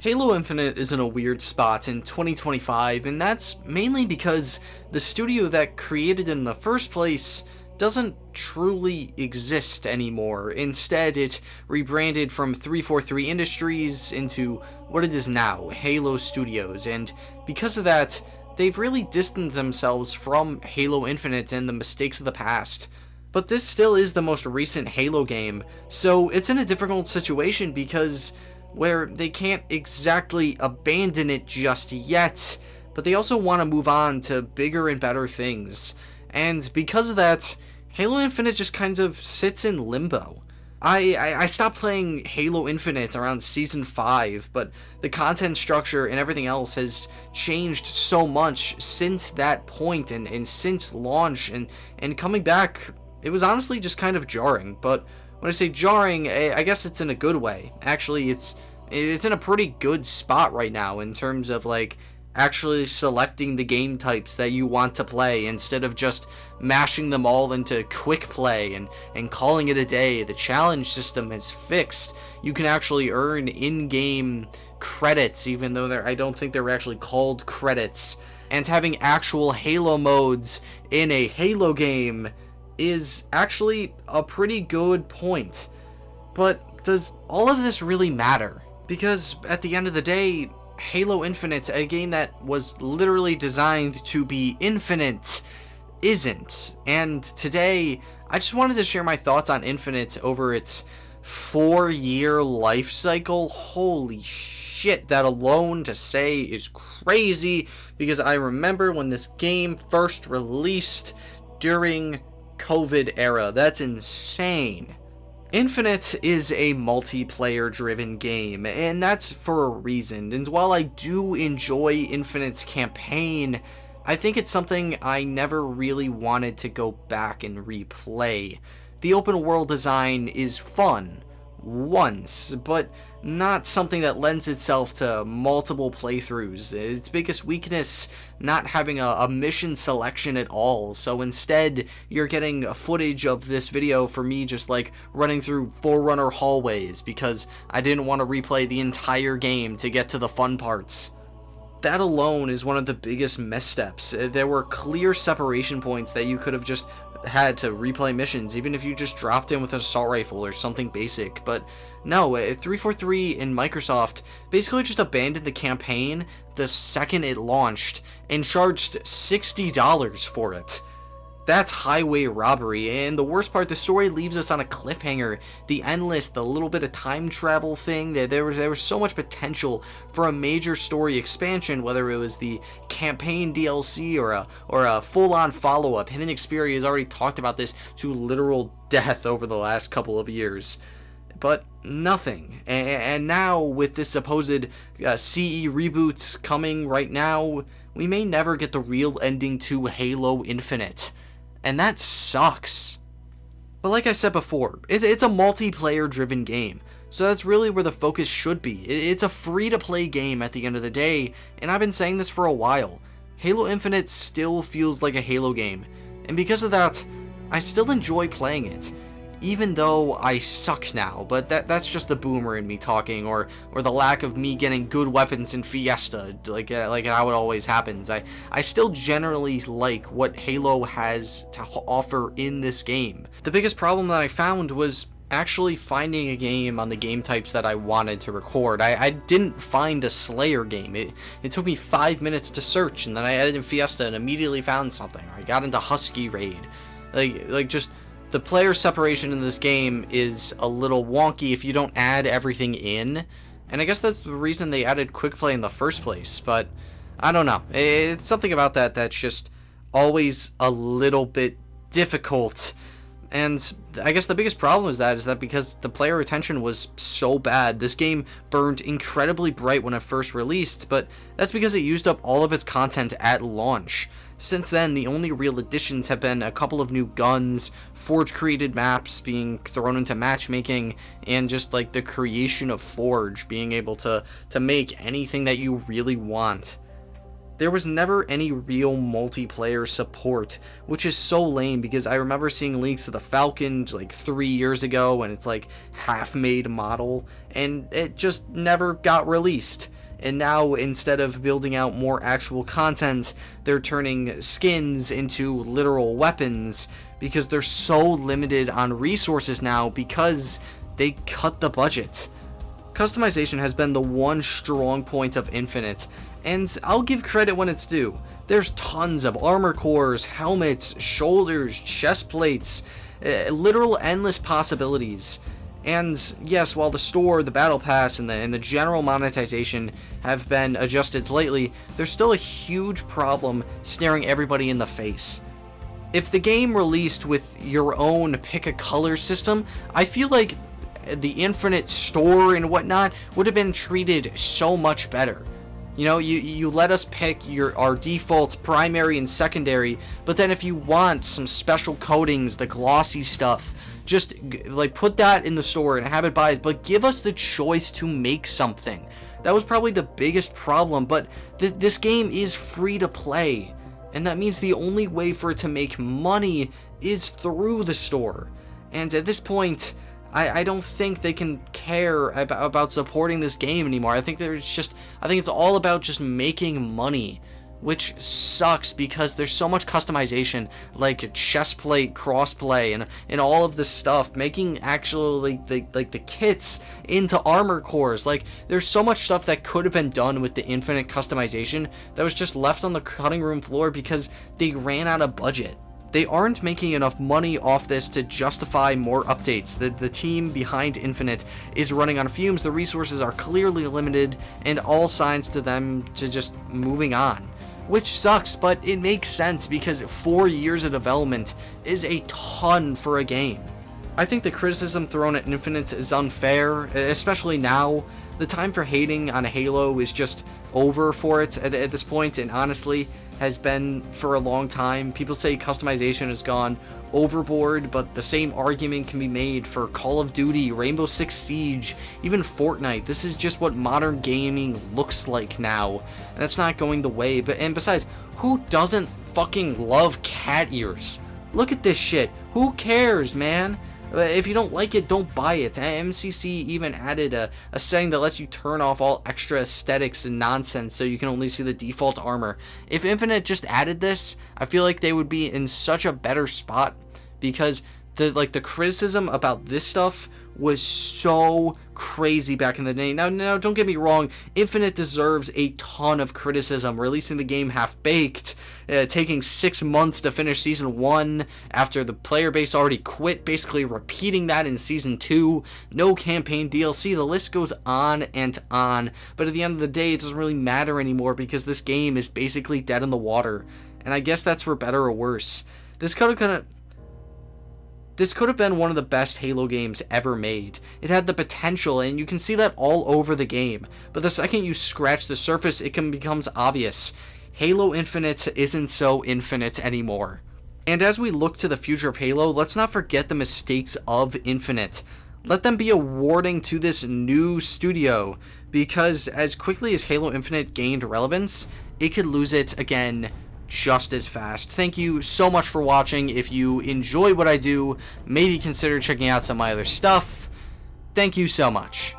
Halo Infinite is in a weird spot in 2025, and that's mainly because the studio that created it in the first place doesn't truly exist anymore. Instead, it rebranded from 343 Industries into what it is now, Halo Studios, and because of that, they've really distanced themselves from Halo Infinite and the mistakes of the past. But this still is the most recent Halo game, so it's in a difficult situation because where they can't exactly abandon it just yet, but they also want to move on to bigger and better things. And because of that, Halo Infinite just kind of sits in limbo. I stopped playing Halo Infinite around Season 5, but the content structure and everything else has changed so much since that point and since launch, and coming back, it was honestly just kind of jarring. But when I say jarring, I guess it's in a good way. Actually, it's in a pretty good spot right now in terms of like actually selecting the game types that you want to play instead of just mashing them all into quick play and calling it a day. The challenge system is fixed. You can actually earn in-game credits, even though I don't think they're actually called credits. And having actual Halo modes in a Halo game is actually a pretty good point. But does all of this really matter? Because at the end of the day, Halo Infinite, a game that was literally designed to be infinite, isn't. And today, I just wanted to share my thoughts on Infinite over its 4-year life cycle. Holy shit, that alone to say is crazy, because I remember when this game first released during COVID era. That's insane. Infinite is a multiplayer driven game, and that's for a reason. And while I do enjoy Infinite's campaign, I think it's something I never really wanted to go back and replay. The open world design is fun once, but not something that lends itself to multiple playthroughs. Its biggest weakness, not having a mission selection at all, so instead you're getting footage of this video for me just like running through Forerunner hallways because I didn't want to replay the entire game to get to the fun parts. That alone is one of the biggest missteps. There were clear separation points that you could have just had to replay missions, even if you just dropped in with an assault rifle or something basic. But no, 343 and Microsoft basically just abandoned the campaign the second it launched and charged $60 for it. That's highway robbery, and the worst part, the story leaves us on a cliffhanger. The endless, the little bit of time travel thing, there was so much potential for a major story expansion, whether it was the campaign DLC or a full-on follow-up. Hidden Xperia has already talked about this to literal death over the last couple of years. But nothing. And now, with this supposed CE reboots coming right now, we may never get the real ending to Halo Infinite. And that sucks. But like I said before, it's a multiplayer driven game, so that's really where the focus should be. It's a free to play game at the end of the day, and I've been saying this for a while. Halo Infinite still feels like a Halo game, and because of that, I still enjoy playing it. Even though I suck now, but that's just the boomer in me talking, or the lack of me getting good weapons in Fiesta, like how it always happens. I still generally like what Halo has to offer in this game. The biggest problem that I found was actually finding a game on the game types that I wanted to record. I didn't find a Slayer game. It took me 5 minutes to search, and then I added in Fiesta and immediately found something. I got into Husky Raid. Like just the player separation in this game is a little wonky if you don't add everything in, and I guess that's the reason they added quick play in the first place, but I don't know. It's something about that's just always a little bit difficult, and I guess the biggest problem is that because the player retention was so bad, this game burned incredibly bright when it first released, but that's because it used up all of its content at launch. Since then, the only real additions have been a couple of new guns, Forge-created maps being thrown into matchmaking, and just like the creation of Forge, being able to make anything that you really want. There was never any real multiplayer support, which is so lame because I remember seeing leaks of the Falcon like 3 years ago, and it's like half-made model, and it just never got released. and now instead of building out more actual content, they're turning skins into literal weapons because they're so limited on resources now because they cut the budget. Customization has been the one strong point of Infinite, and I'll give credit when it's due. There's tons of armor cores, helmets, shoulders, chest plates, literal endless possibilities. And yes, while the store, the battle pass, and the general monetization have been adjusted lately, there's still a huge problem staring everybody in the face. If the game released with your own pick a color system, I feel like the Infinite store and whatnot would have been treated so much better. You know, you let us pick our default primary and secondary, but then if you want some special coatings, the glossy stuff, just like put that in the store and have it buy it, but give us the choice to make something. That was probably the biggest problem, but this game is free to play, and that means the only way for it to make money is through the store. And at this point, I don't think they can care about supporting this game anymore. I think it's all about just making money, which sucks because there's so much customization, like chest plate, crossplay, and all of this stuff, making actually like the kits into armor cores. Like, there's so much stuff that could have been done with the Infinite customization that was just left on the cutting room floor because they ran out of budget. They aren't making enough money off this to justify more updates. The team behind Infinite is running on fumes, the resources are clearly limited, and all signs to them to just moving on. Which sucks, but it makes sense because 4 years of development is a ton for a game. I think the criticism thrown at Infinite is unfair, especially now. The time for hating on Halo is just over for it at this point, and honestly has been for a long time. People say customization has gone overboard, but the same argument can be made for Call of Duty, Rainbow Six Siege, even Fortnite. This is just what modern gaming looks like now, and it's not going the way. And besides, who doesn't fucking love cat ears? Look at this shit. Who cares, man? If you don't like it, don't buy it. MCC even added a setting that lets you turn off all extra aesthetics and nonsense so you can only see the default armor. If Infinite just added this, I feel like they would be in such a better spot, because the criticism about this stuff was so crazy back in the day. Now, don't get me wrong, Infinite deserves a ton of criticism. Releasing the game half-baked, taking 6 months to finish Season 1 after the player base already quit, basically repeating that in Season 2, no campaign DLC, the list goes on and on. But at the end of the day, it doesn't really matter anymore because this game is basically dead in the water. And I guess that's for better or worse. This could have been one of the best Halo games ever made. It had the potential, and you can see that all over the game. But the second you scratch the surface, it becomes obvious. Halo Infinite isn't so infinite anymore. And as we look to the future of Halo, let's not forget the mistakes of Infinite. Let them be a warning to this new studio, because as quickly as Halo Infinite gained relevance, it could lose it again just as fast. Thank you so much for watching. If you enjoy what I do, maybe consider checking out some of my other stuff. Thank you so much.